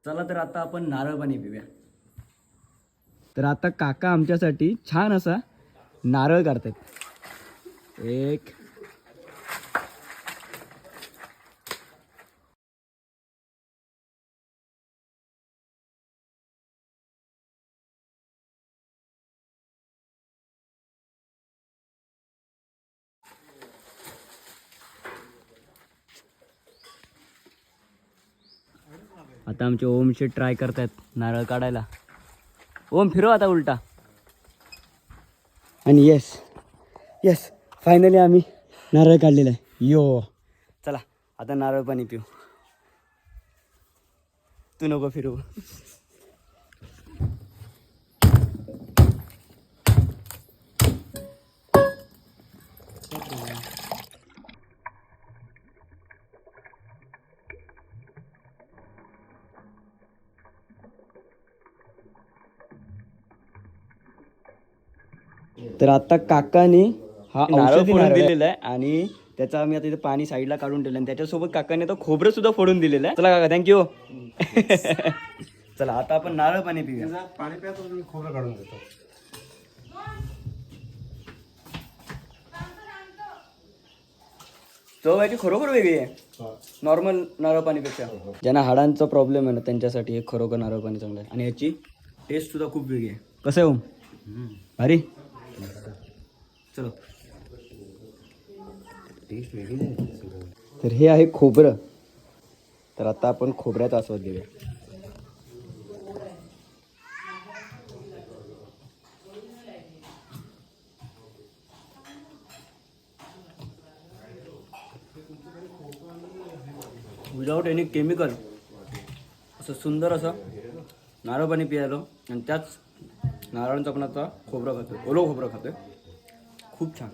चला तर आता आपण नारळ पाणी पिऊया. तर आता काका आमच्यासाठी छान असा नारळ काढतात. एक आता आमचे ओमचे ट्राय करतायत नारळ काढायला. ओम फिरव आता उलटा. आणि येस येस फायनली आम्ही नारळ काढलेला आहे. यो चला आता नारळ पाणी पिऊ. तू नको फिरवू. तर आता काकाने हा नारळ फोडून दिलेला आहे आणि त्याचा आम्ही आता इथे पाणी साईडला काढून ठेवलं आणि त्याच्यासोबत काकाने तो खोबरं सुद्धा फोडून दिलेलं आहे. चला काका थँक्यू. चला आता आपण नारळ पाणी पिऊया. पाणी प्या तर मी खोबरं काढून देतो. चव याची खरोखर वेगळी आहे नॉर्मल नारळ पाणीपेक्षा. ज्यांना हाडांचा प्रॉब्लेम आहे ना त्यांच्यासाठी हे खरोखर नारळ पाणी चांगलं आहे. आणि याची टेस्ट सुद्धा खूप वेगळी आहे. कसं आहे ओम? अरे चलो. टेस्ट वेगळी आहे. तर हे आहे खोबरं. तर आता आपण खोबऱ्याचा आस्वाद घेऊया. विदाउट एनी केमिकल असं सुंदर असं नारळ पाणी पियालो आणि त्याच नारळांचं आपण आता खोबरं खातो, ओलं खोबरं खातोय. खूप छान.